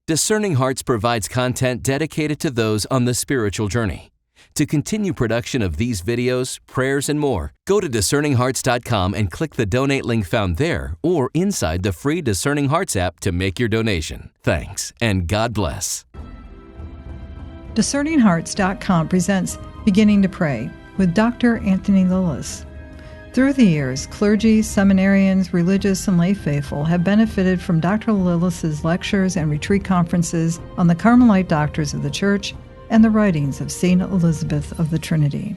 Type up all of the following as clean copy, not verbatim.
Discerning Hearts provides content dedicated to those on the spiritual journey. To continue production of these videos, prayers, and more, go to discerninghearts.com and click the donate link found there or inside the free Discerning Hearts app to make your donation. Thanks, and God bless. DiscerningHearts.com presents Beginning to Pray with Dr. Anthony Lilles. Through the years, clergy, seminarians, religious, and lay faithful have benefited from Dr. Lilles' lectures and retreat conferences on the Carmelite Doctors of the Church and the writings of St. Elisabeth of the Trinity.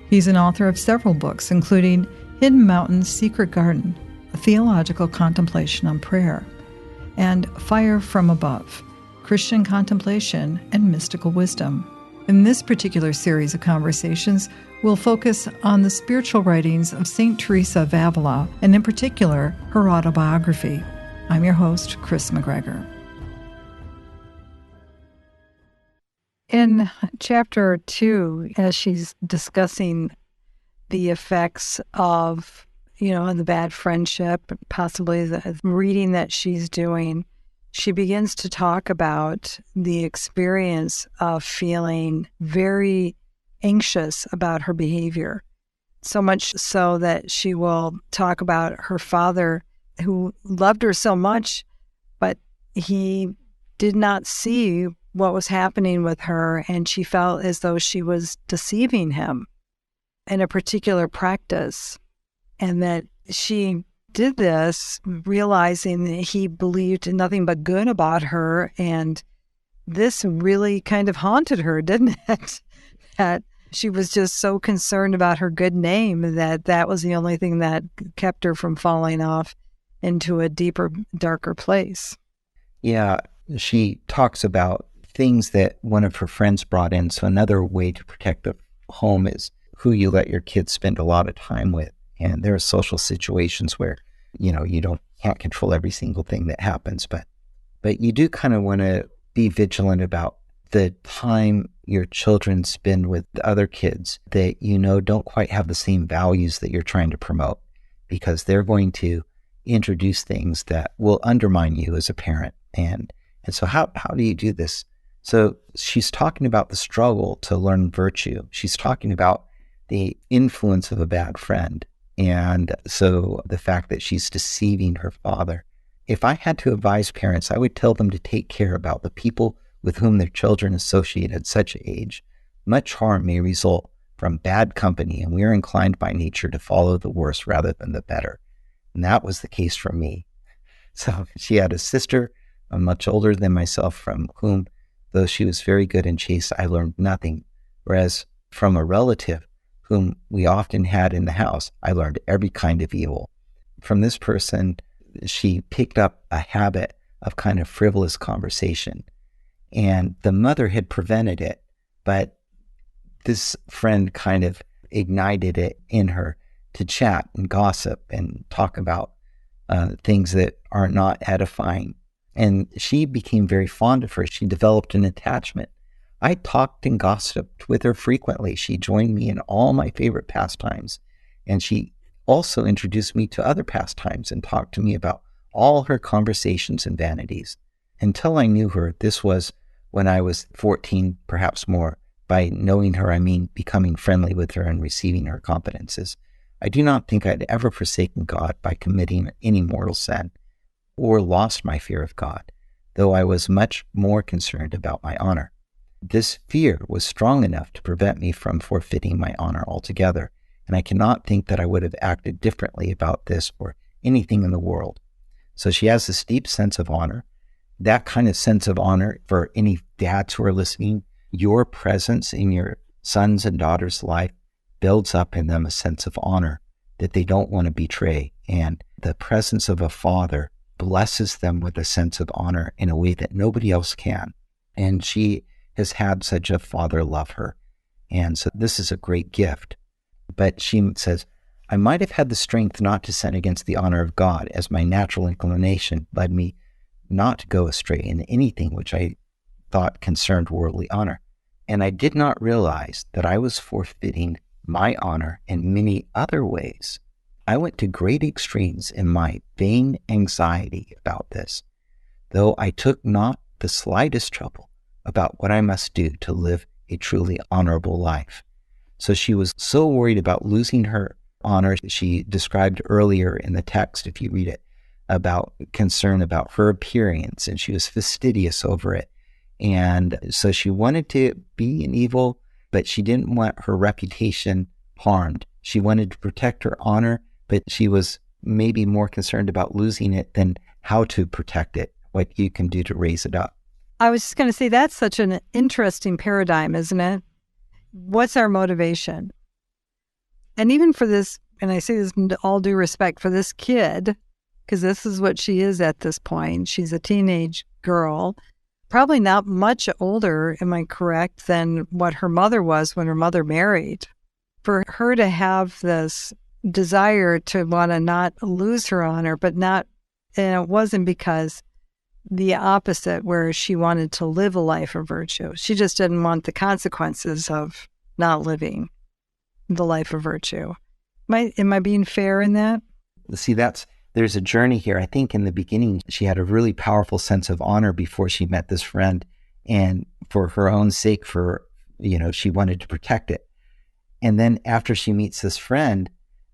He's an author of several books, including Hidden Mountain's Secret Garden, a theological contemplation on prayer, and Fire from Above, Christian Contemplation and Mystical Wisdom. In this particular series of conversations, we'll focus on the spiritual writings of St. Teresa of Avila, and in particular, her autobiography. I'm your host, Kris McGregor. In chapter 2, as she's discussing the effects of, the bad friendship, possibly the reading that she's doing, she begins to talk about the experience of feeling very anxious about her behavior. So much so that she will talk about her father, who loved her so much, but he did not see what was happening with her, and she felt as though she was deceiving him in a particular practice, and that she did this realizing that he believed nothing but good about her, and this really kind of haunted her, didn't it? That she was just so concerned about her good name that was the only thing that kept her from falling off into a deeper, darker place. Yeah, she talks about things that one of her friends brought in. So another way to protect the home is who you let your kids spend a lot of time with. And there are social situations where, you can't control every single thing that happens, but you do kind of want to be vigilant about the time your children spend with other kids that don't quite have the same values that you're trying to promote, because they're going to introduce things that will undermine you as a parent. And so how do you do this? So she's talking about the struggle to learn virtue. She's talking about the influence of a bad friend. And so the fact that she's deceiving her father. If I had to advise parents, I would tell them to take care about the people with whom their children associate at such age. Much harm may result from bad company, and we are inclined by nature to follow the worse rather than the better. And that was the case for me. So she had a sister, much older than myself, from whom, though she was very good and chaste, I learned nothing. Whereas from a relative whom we often had in the house, I learned every kind of evil. From this person, she picked up a habit of kind of frivolous conversation. And the mother had prevented it, but this friend kind of ignited it in her to chat and gossip and talk about things that are not edifying. And she became very fond of her. She developed an attachment. I talked and gossiped with her frequently. She joined me in all my favorite pastimes. And she also introduced me to other pastimes and talked to me about all her conversations and vanities. Until I knew her, this was when I was 14, perhaps more. By knowing her, I mean becoming friendly with her and receiving her confidences. I do not think I'd ever forsaken God by committing any mortal sin, or lost my fear of God, though I was much more concerned about my honor. This fear was strong enough to prevent me from forfeiting my honor altogether, and I cannot think that I would have acted differently about this or anything in the world. So she has this deep sense of honor. That kind of sense of honor, for any dads who are listening, your presence in your son's and daughter's life builds up in them a sense of honor that they don't want to betray. And the presence of a father blesses them with a sense of honor in a way that nobody else can. And she has had such a father love her. And so this is a great gift. But she says, I might have had the strength not to sin against the honor of God, as my natural inclination led me not to go astray in anything which I thought concerned worldly honor. And I did not realize that I was forfeiting my honor in many other ways. I went to great extremes in my vain anxiety about this, though I took not the slightest trouble about what I must do to live a truly honorable life. So she was so worried about losing her honor. She described earlier in the text, if you read it, about concern about her appearance, and she was fastidious over it. And so she wanted to be an evil, but she didn't want her reputation harmed. She wanted to protect her honor, but she was maybe more concerned about losing it than how to protect it, what you can do to raise it up. I was just going to say, that's such an interesting paradigm, isn't it? What's our motivation? And even for this, and I say this in all due respect, for this kid, because this is what she is at this point. She's a teenage girl, probably not much older, am I correct, than what her mother was when her mother married. For her to have this desire to want to not lose her honor, but not, and it wasn't because the opposite, where she wanted to live a life of virtue. She just didn't want the consequences of not living the life of virtue. Am I being fair in that? See, there's a journey here. I think in the beginning, she had a really powerful sense of honor before she met this friend. And for her own sake, she wanted to protect it. And then after she meets this friend,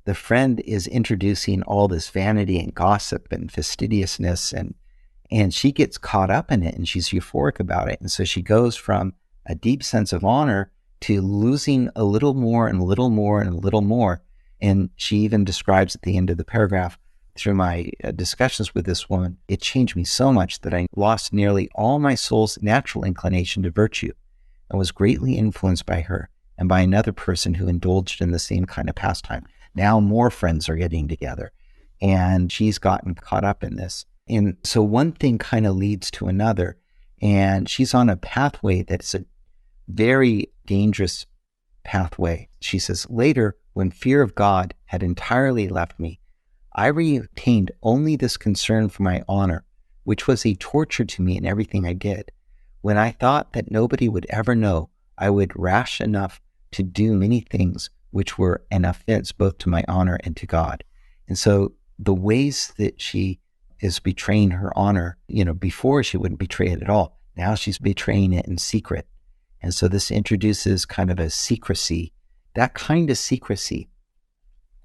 the friend is introducing all this vanity and gossip and fastidiousness, and she gets caught up in it, and she's euphoric about it. And so she goes from a deep sense of honor to losing a little more and a little more and a little more. And she even describes at the end of the paragraph, through my discussions with this woman, it changed me so much that I lost nearly all my soul's natural inclination to virtue and was greatly influenced by her and by another person who indulged in the same kind of pastime. Now more friends are getting together, and she's gotten caught up in this. And so one thing kind of leads to another, and she's on a pathway that's a very dangerous pathway. She says, later, when fear of God had entirely left me, I retained only this concern for my honor, which was a torture to me in everything I did. When I thought that nobody would ever know, I would rash enough to do many things which were an offense both to my honor and to God. And so the ways that she is betraying her honor, before she wouldn't betray it at all. Now she's betraying it in secret. And so this introduces kind of a secrecy, that kind of secrecy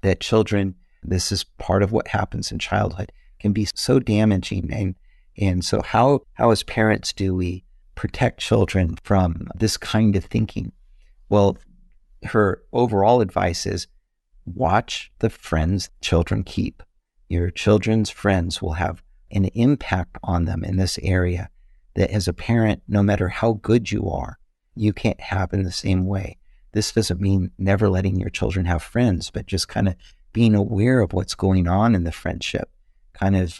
that children, this is part of what happens in childhood, can be so damaging. And so how as parents do we protect children from this kind of thinking? Well, her overall advice is watch the friends children keep. Your children's friends will have an impact on them in this area that as a parent, no matter how good you are, you can't have in the same way. This doesn't mean never letting your children have friends, but just kind of being aware of what's going on in the friendship, kind of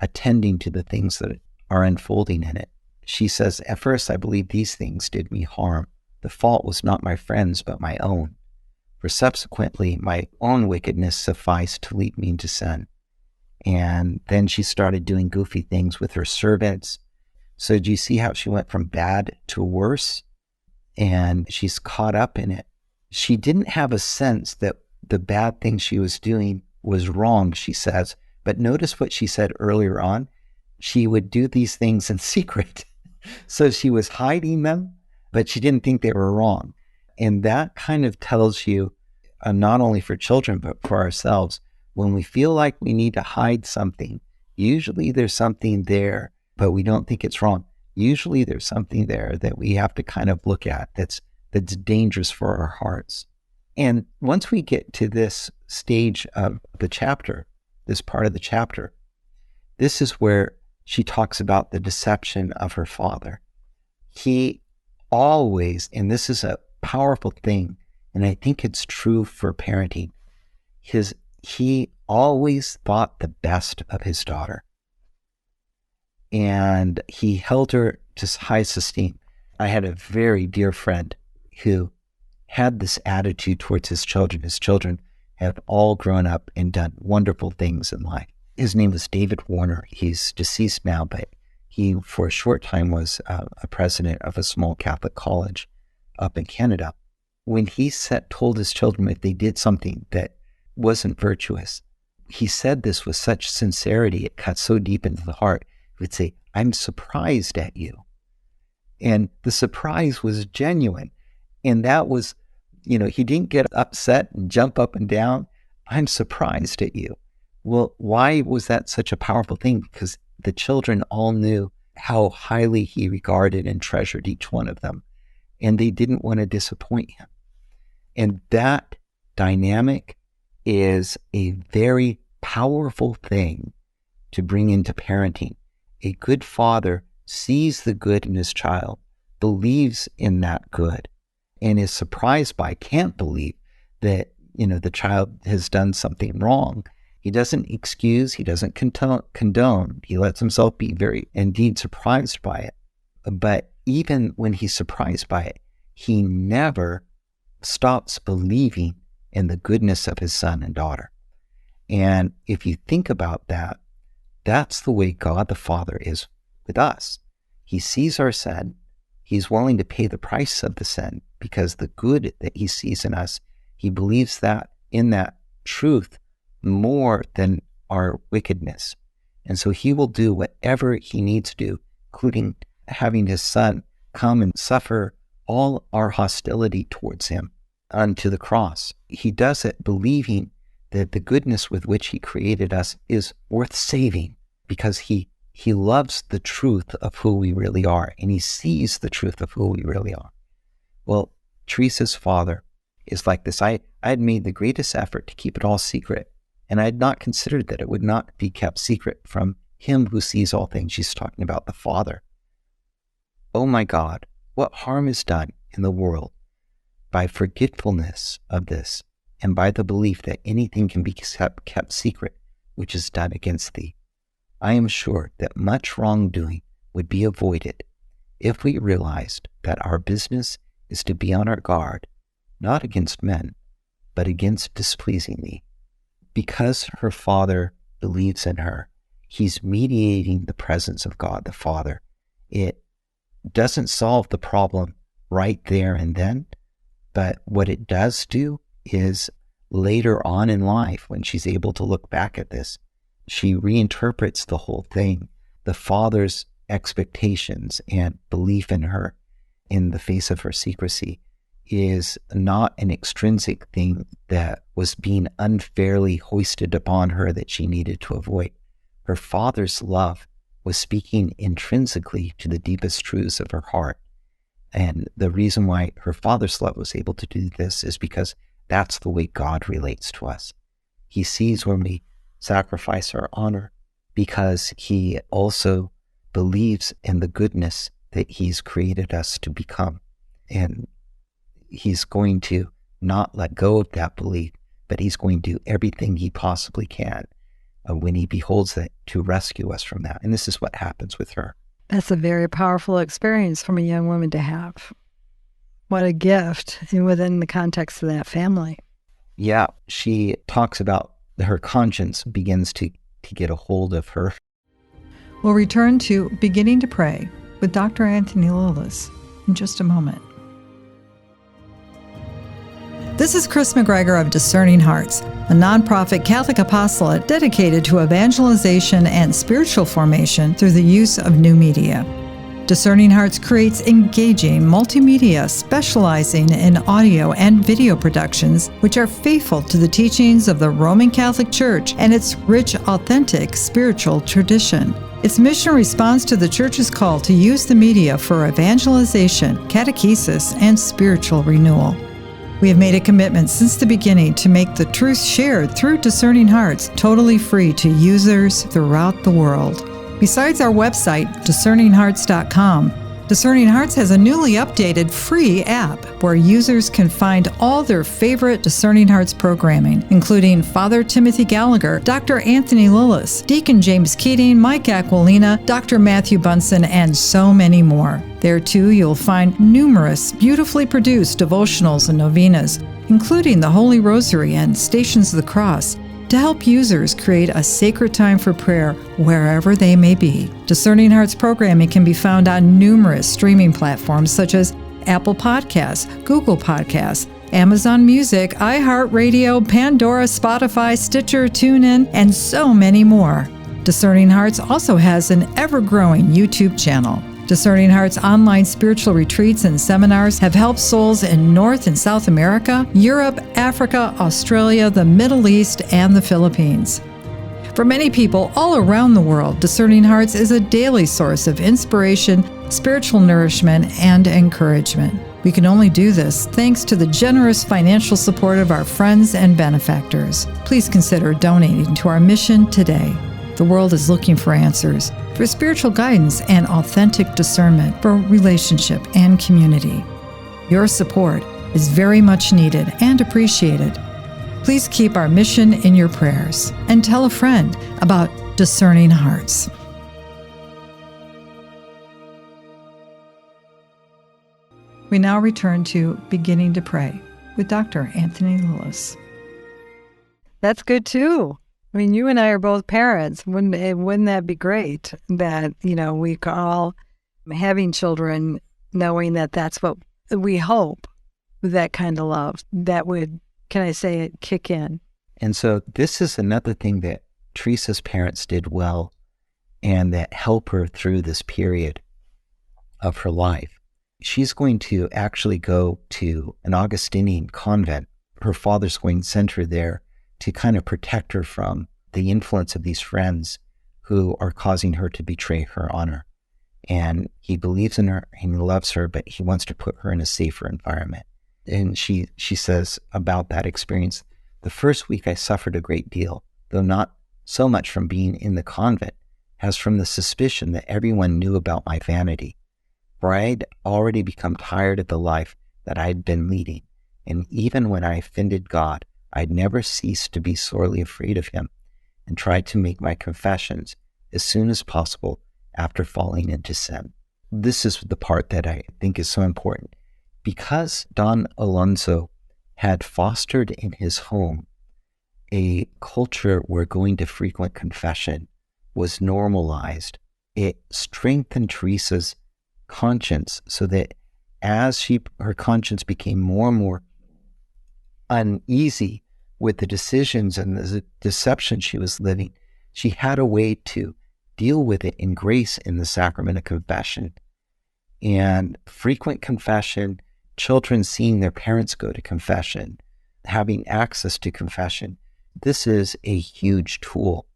attending to the things that are unfolding in it. She says, at first I believed these things did me harm. The fault was not my friends, but my own. For subsequently, my own wickedness sufficed to lead me into sin. And then she started doing goofy things with her servants. So do you see how she went from bad to worse? And she's caught up in it. She didn't have a sense that the bad thing she was doing was wrong, she says. But notice what she said earlier on. She would do these things in secret. So she was hiding them, but she didn't think they were wrong. And that kind of tells you, not only for children, but for ourselves, when we feel like we need to hide something, usually there's something there, but we don't think it's wrong. Usually there's something there that we have to kind of look at that's dangerous for our hearts. And once we get to this stage of the chapter, this part of the chapter, this is where she talks about the deception of her father. He always, and this is a powerful thing, and I think it's true for parenting, he always thought the best of his daughter. And he held her to highest esteem. I had a very dear friend who had this attitude towards his children. His children have all grown up and done wonderful things in life. His name was David Warner. He's deceased now, but he, for a short time, was a president of a small Catholic college up in Canada. When he told his children if they did something that wasn't virtuous, he said this with such sincerity, it cut so deep into the heart. He would say, "I'm surprised at you." And the surprise was genuine. And that was, he didn't get upset and jump up and down. I'm surprised at you. Well, why was that such a powerful thing? Because the children all knew how highly he regarded and treasured each one of them. And they didn't want to disappoint him. And that dynamic is a very powerful thing to bring into parenting. A good father sees the good in his child, believes in that good, and is surprised by, can't believe that, the child has done something wrong. He doesn't excuse, he doesn't condone. He lets himself be very, indeed, surprised by it. But even when he's surprised by it, he never stops believing in the goodness of his son and daughter. And if you think about that, that's the way God the Father is with us. He sees our sin. He's willing to pay the price of the sin because the good that he sees in us, he believes that in that truth more than our wickedness. And so he will do whatever he needs to do, including having his son come and suffer all our hostility towards him unto the cross. He does it believing that the goodness with which he created us is worth saving because he loves the truth of who we really are, and he sees the truth of who we really are. Well, Teresa's father is like this. I had made the greatest effort to keep it all secret, and I had not considered that it would not be kept secret from him who sees all things. She's talking about the Father. Oh my God, what harm is done in the world by forgetfulness of this, and by the belief that anything can be kept secret which is done against thee. I am sure that much wrongdoing would be avoided if we realized that our business is to be on our guard, not against men, but against displeasing thee. Because her father believes in her, he's mediating the presence of God the Father. It doesn't solve the problem right there and then, but what it does do is later on in life, when she's able to look back at this, she reinterprets the whole thing. The Father's expectations and belief in her in the face of her secrecy is not an extrinsic thing that was being unfairly hoisted upon her that she needed to avoid. Her Father's love was speaking intrinsically to the deepest truths of her heart. And the reason why her Father's love was able to do this is because that's the way God relates to us. He sees when we sacrifice our honor because he also believes in the goodness that he's created us to become. And he's going to not let go of that belief, but he's going to do everything he possibly can when he beholds it to rescue us from that. And this is what happens with her. That's a very powerful experience from a young woman to have. What a gift within the context of that family. Yeah, she talks about her conscience begins to get a hold of her. We'll return to Beginning to Pray with Dr. Anthony Lilles in just a moment. This is Kris McGregor of Discerning Hearts, a nonprofit Catholic apostolate dedicated to evangelization and spiritual formation through the use of new media. Discerning Hearts creates engaging multimedia specializing in audio and video productions which are faithful to the teachings of the Roman Catholic Church and its rich, authentic spiritual tradition. Its mission responds to the Church's call to use the media for evangelization, catechesis, and spiritual renewal. We have made a commitment since the beginning to make the truth shared through Discerning Hearts totally free to users throughout the world. Besides our website, discerninghearts.com, Discerning Hearts has a newly updated free app where users can find all their favorite Discerning Hearts programming, including Father Timothy Gallagher, Dr. Anthony Lilles, Deacon James Keating, Mike Aquilina, Dr. Matthew Bunson, and so many more. There, too, you'll find numerous beautifully produced devotionals and novenas, including the Holy Rosary and Stations of the Cross, to help users create a sacred time for prayer wherever they may be. Discerning Hearts programming can be found on numerous streaming platforms such as Apple Podcasts, Google Podcasts, Amazon Music, iHeartRadio, Pandora, Spotify, Stitcher, TuneIn, and so many more. Discerning Hearts also has an ever-growing YouTube channel. Discerning Hearts online spiritual retreats and seminars have helped souls in North and South America, Europe, Africa, Australia, the Middle East, and the Philippines. For many people all around the world, Discerning Hearts is a daily source of inspiration, spiritual nourishment, and encouragement. We can only do this thanks to the generous financial support of our friends and benefactors. Please consider donating to our mission today. The world is looking for answers, for spiritual guidance and authentic discernment, for relationship and community. Your support is very much needed and appreciated. Please keep our mission in your prayers and tell a friend about Discerning Hearts. We now return to Beginning to Pray with Dr. Anthony Lilles. That's good too. I mean, you and I are both parents. Wouldn't that be great that, we all having children, knowing that that's what we hope, that kind of love, that would, can I say it, kick in. And so this is another thing that Teresa's parents did well and that help her through this period of her life. She's going to actually go to an Augustinian convent. Her father's going to send her there to kind of protect her from the influence of these friends who are causing her to betray her honor. And he believes in her and he loves her, but he wants to put her in a safer environment. And she says about that experience, the first week I suffered a great deal, though not so much from being in the convent as from the suspicion that everyone knew about my vanity. For I had already become tired of the life that I had been leading, and even when I offended God, I'd never ceased to be sorely afraid of him and tried to make my confessions as soon as possible after falling into sin. This is the part that I think is so important. Because Don Alonso had fostered in his home a culture where going to frequent confession was normalized, it strengthened Teresa's conscience so that as her conscience became more and more uneasy with the decisions and the deception she was living, she had a way to deal with it in grace in the sacrament of confession. And frequent confession, children seeing their parents go to confession, having access to confession, this is a huge tool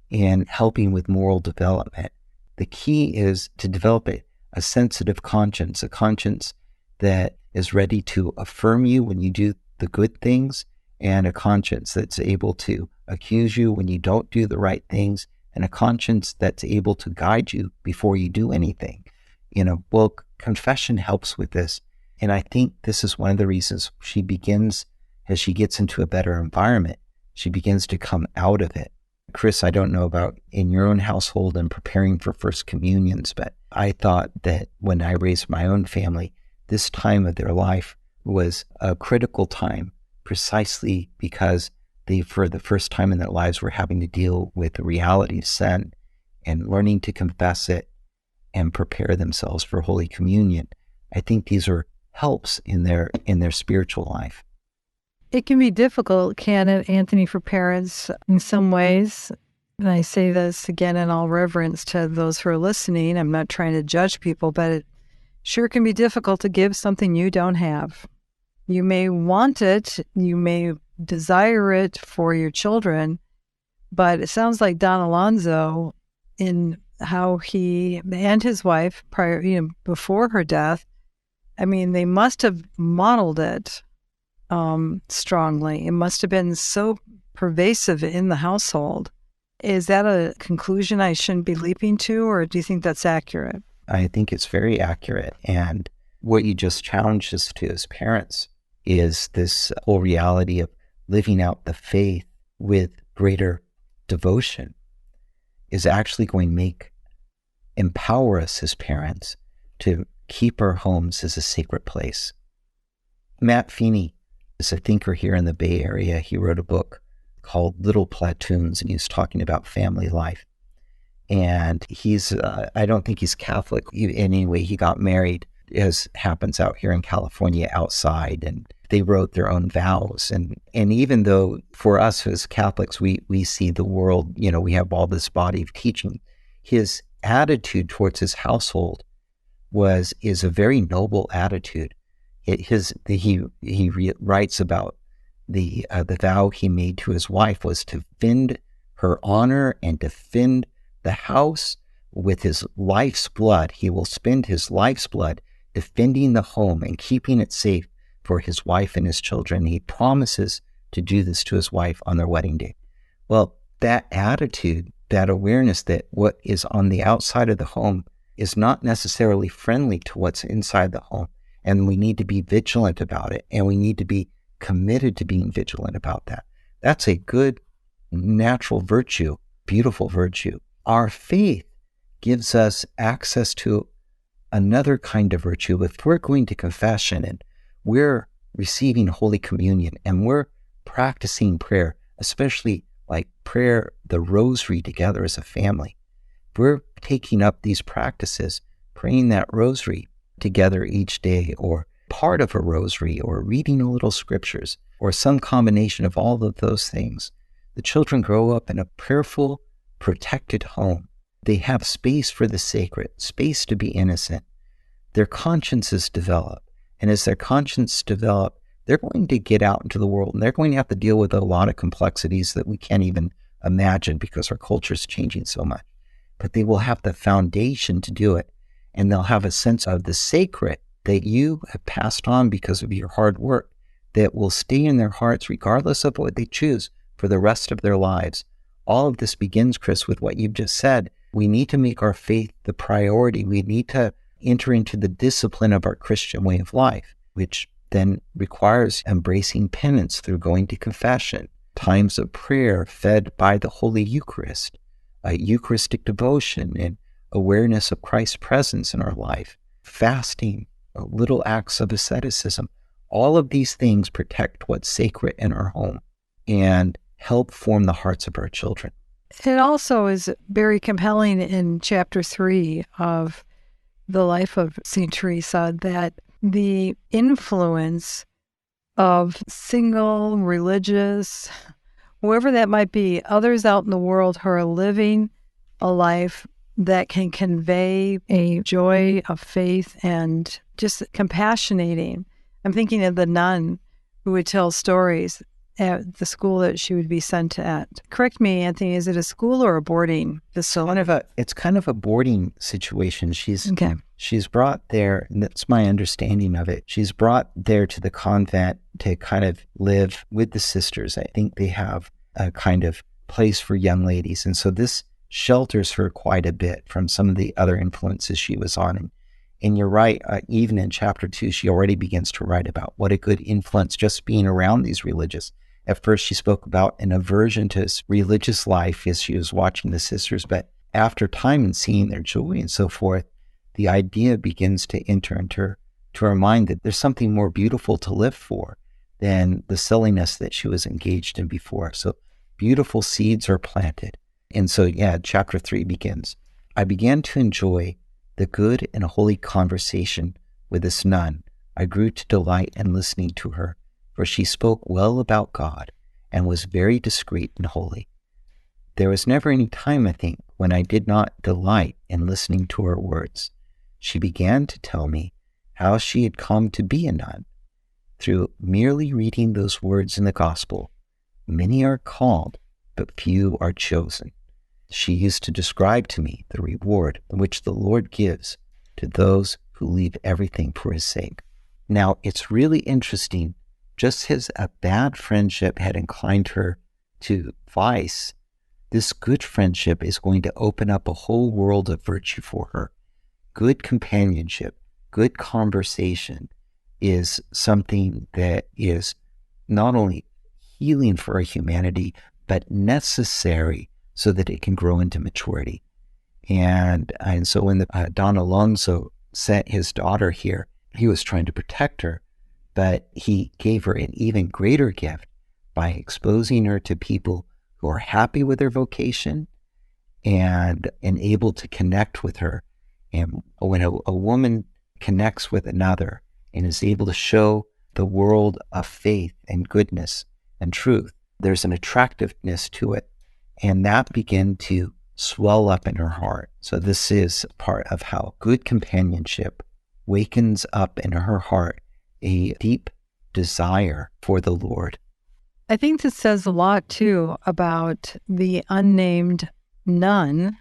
in helping with moral development. The key is to develop a sensitive conscience, a conscience that is ready to affirm you when you do the good things, and a conscience that's able to accuse you when you don't do the right things, and a conscience that's able to guide you before you do anything. Well, confession helps with this. And I think this is one of the reasons she begins, as she gets into a better environment, she begins to come out of it. Kris, I don't know about in your own household and preparing for First Communions, but I thought that when I raised my own family, this time of their life was a critical time precisely because they, for the first time in their lives, were having to deal with the reality of sin and learning to confess it and prepare themselves for Holy Communion. I think these are helps in their spiritual life. It can be difficult, can it, Anthony, for parents in some ways? And I say this again in all reverence to those who are listening. I'm not trying to judge people, but it sure can be difficult to give something you don't have. You may want it, you may desire it for your children, but it sounds like Don Alonso, in how he and his wife before her death, I mean, they must have modeled it strongly. It must have been so pervasive in the household. Is that a conclusion I shouldn't be leaping to, or do you think that's accurate? I think it's very accurate. And what you just challenged us to as parents is this whole reality of living out the faith with greater devotion is actually going to empower us as parents to keep our homes as a sacred place. Matt Feeney is a thinker here in the Bay Area. He wrote a book called Little Platoons, and he was talking about family life. And he's, I don't think he's Catholic. Anyway, he got married, as happens out here in California, outside, and they wrote their own vows. And even though for us as Catholics, we see the world, we have all this body of teaching, his attitude towards his household is a very noble attitude. He writes about the vow he made to his wife was to defend her honor and defend the house with his life's blood. He will spend his life's blood defending the home and keeping it safe for his wife and his children. He promises to do this to his wife on their wedding day. Well, that attitude, that awareness that what is on the outside of the home is not necessarily friendly to what's inside the home. And we need to be vigilant about it. And we need to be committed to being vigilant about that. That's a good, natural virtue, beautiful virtue. Our faith gives us access to another kind of virtue. If we're going to confession and we're receiving Holy Communion and we're practicing prayer, especially like prayer, the rosary together as a family, we're taking up these practices, praying that rosary together each day, or part of a rosary, or reading a little scriptures, or some combination of all of those things. The children grow up in a prayerful, protected home. They have space for the sacred, space to be innocent. Their consciences develop. And as their conscience develop, they're going to get out into the world and they're going to have to deal with a lot of complexities that we can't even imagine because our culture is changing so much. But they will have the foundation to do it. And they'll have a sense of the sacred that you have passed on because of your hard work that will stay in their hearts regardless of what they choose for the rest of their lives. All of this begins, Chris, with what you've just said. We need to make our faith the priority. We need to enter into the discipline of our Christian way of life, which then requires embracing penance through going to confession, times of prayer fed by the Holy Eucharist, Eucharistic devotion, and awareness of Christ's presence in our life, fasting, little acts of asceticism. All of these things protect what's sacred in our home and help form the hearts of our children. It also is very compelling in chapter 3 of the life of St. Teresa that the influence of single, religious, whoever that might be, others out in the world who are living a life that can convey a joy of faith and just compassionating. I'm thinking of the nun who would tell stories at the school that she would be sent at. Correct me, Anthony, is it a school or a boarding facility? It's kind of a boarding situation. She's brought there, and that's my understanding of it. She's brought there to the convent to kind of live with the sisters. I think they have a kind of place for young ladies. And so this shelters her quite a bit from some of the other influences she was on. And you're right, even in chapter 2, she already begins to write about what a good influence just being around these religious. At first, she spoke about an aversion to religious life as she was watching the sisters, but after time and seeing their joy and so forth, the idea begins to enter into her mind that there's something more beautiful to live for than the silliness that she was engaged in before. So beautiful seeds are planted. And so, chapter 3 begins. I began to enjoy the good and holy conversation with this nun. I grew to delight in listening to her, for she spoke well about God and was very discreet and holy. There was never any time, I think, when I did not delight in listening to her words. She began to tell me how she had come to be a nun. Through merely reading those words in the gospel, many are called, but few are chosen. She used to describe to me the reward which the Lord gives to those who leave everything for his sake. Now, it's really interesting. Just as a bad friendship had inclined her to vice, this good friendship is going to open up a whole world of virtue for her. Good companionship, good conversation is something that is not only healing for our humanity, but necessary so that it can grow into maturity. And so when Don Alonso sent his daughter here, he was trying to protect her, but he gave her an even greater gift by exposing her to people who are happy with their vocation and able to connect with her. And when a woman connects with another and is able to show the world of faith and goodness and truth, there's an attractiveness to it. And that began to swell up in her heart. So this is part of how good companionship wakens up in her heart a deep desire for the Lord. I think this says a lot, too, about the unnamed nun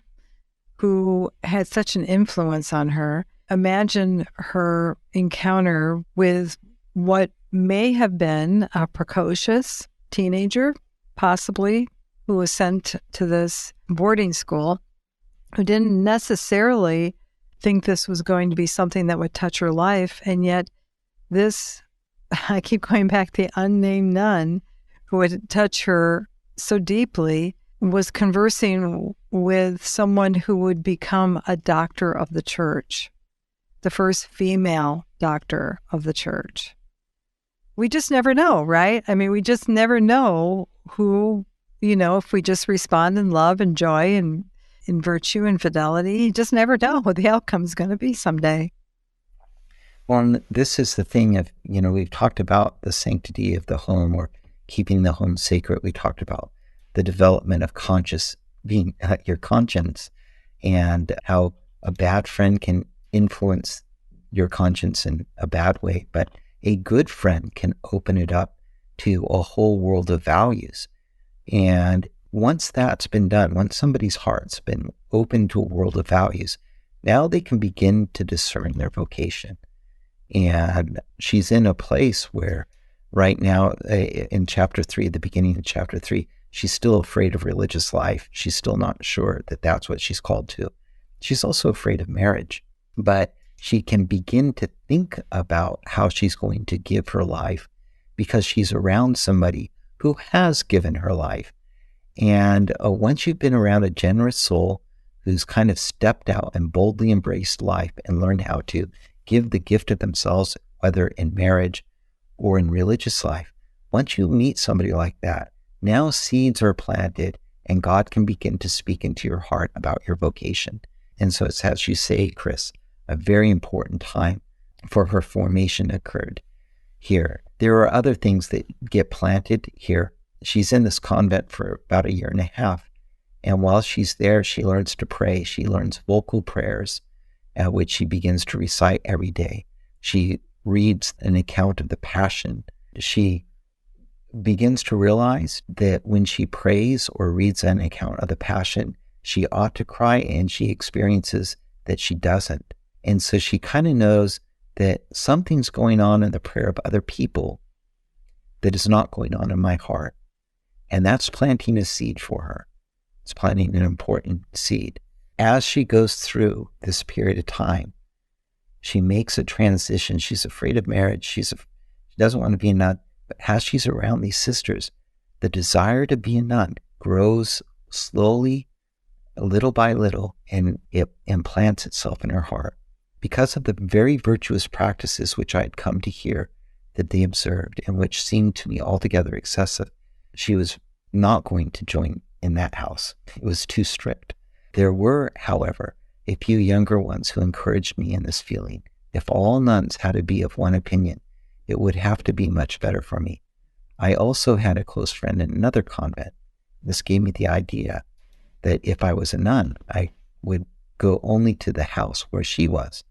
who had such an influence on her. Imagine her encounter with what may have been a precocious teenager, possibly, who was sent to this boarding school, who didn't necessarily think this was going to be something that would touch her life. And yet this, I keep going back, the unnamed nun who would touch her so deeply was conversing with someone who would become a doctor of the church, the first female doctor of the church. We just never know, right? I mean, we just never know who, if we just respond in love and joy and in virtue and fidelity, you just never know what the outcome is going to be someday. Well, and this is the thing of, we've talked about the sanctity of the home or keeping the home sacred. We talked about the development of being your conscience and how a bad friend can influence your conscience in a bad way, but a good friend can open it up to a whole world of values. And once that's been done, once somebody's heart's been open to a world of values, now they can begin to discern their vocation. And she's in a place where right now in chapter 3, the beginning of chapter 3, she's still afraid of religious life. She's still not sure that that's what she's called to. She's also afraid of marriage, but she can begin to think about how she's going to give her life because she's around somebody who has given her life. And once you've been around a generous soul who's kind of stepped out and boldly embraced life and learned how to give the gift of themselves, whether in marriage or in religious life, once you meet somebody like that, now seeds are planted and God can begin to speak into your heart about your vocation. And so it's, as you say, Kris, a very important time for her formation occurred here. There are other things that get planted here. She's in this convent for about 1.5 years. And while she's there, she learns to pray. She learns vocal prayers, which she begins to recite every day. She reads an account of the Passion. She begins to realize that when she prays or reads an account of the Passion, she ought to cry, and she experiences that she doesn't. And so she kind of knows that something's going on in the prayer of other people that is not going on in my heart. And that's planting a seed for her. It's planting an important seed. As she goes through this period of time, she makes a transition. She's afraid of marriage. She doesn't want to be a nun. But as she's around these sisters, the desire to be a nun grows slowly, little by little, and it implants itself in her heart. Because of the very virtuous practices which I had come to hear that they observed and which seemed to me altogether excessive, she was not going to join in that house. It was too strict. There were, however, a few younger ones who encouraged me in this feeling. If all nuns had to be of one opinion, it would have to be much better for me. I also had a close friend in another convent. This gave me the idea that if I was a nun, I would go only to the house where she was.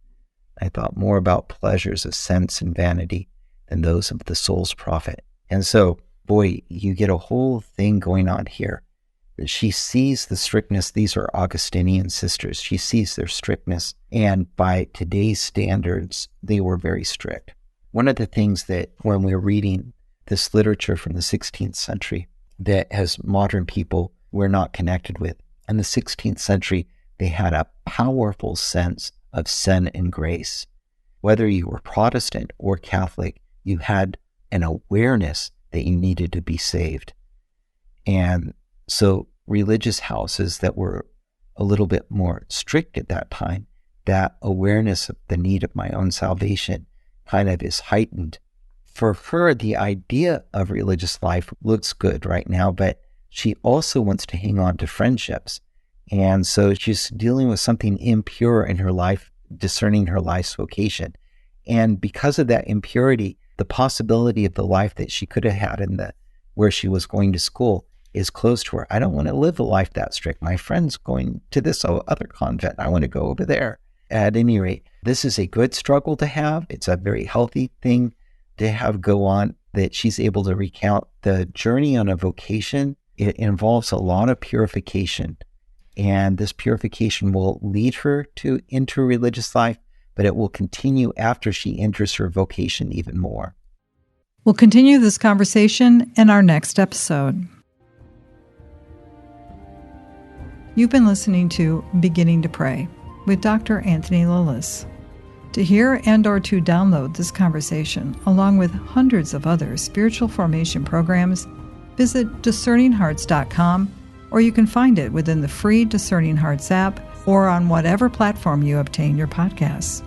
I thought more about pleasures of sense and vanity than those of the soul's profit. And so, boy, you get a whole thing going on here. She sees the strictness. These are Augustinian sisters. She sees their strictness. And by today's standards, they were very strict. One of the things that when we're reading this literature from the 16th century that as modern people we're not connected with, in the 16th century, they had a powerful sense of sin and grace. Whether you were Protestant or Catholic, you had an awareness that you needed to be saved. And so religious houses that were a little bit more strict at that time, that awareness of the need of my own salvation kind of is heightened. For her, the idea of religious life looks good right now, but she also wants to hang on to friendships. And so she's dealing with something impure in her life, discerning her life's vocation. And because of that impurity, the possibility of the life that she could have had where she was going to school is close to her. I don't want to live a life that strict. My friend's going to this other convent. I want to go over there. At any rate, this is a good struggle to have. It's a very healthy thing to have go on, that she's able to recount. The journey on a vocation, it involves a lot of purification. And this purification will lead her into religious life, but it will continue after she enters her vocation even more. We'll continue this conversation in our next episode. You've been listening to Beginning to Pray with Dr. Anthony Lilles. To hear and/or to download this conversation, along with hundreds of other spiritual formation programs, visit discerninghearts.com, or you can find it within the free Discerning Hearts app or on whatever platform you obtain your podcasts.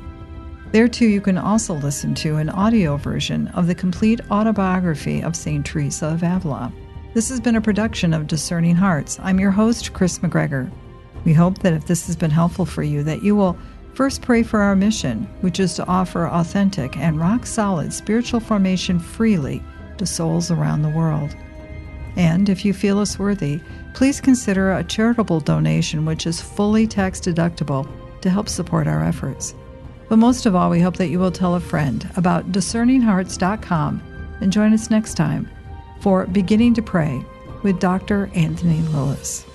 There, too, you can also listen to an audio version of the complete autobiography of St. Teresa of Avila. This has been a production of Discerning Hearts. I'm your host, Kris McGregor. We hope that if this has been helpful for you, that you will first pray for our mission, which is to offer authentic and rock-solid spiritual formation freely to souls around the world. And if you feel us worthy, please consider a charitable donation which is fully tax-deductible to help support our efforts. But most of all, we hope that you will tell a friend about discerninghearts.com and join us next time for Beginning to Pray with Dr. Anthony Lilles.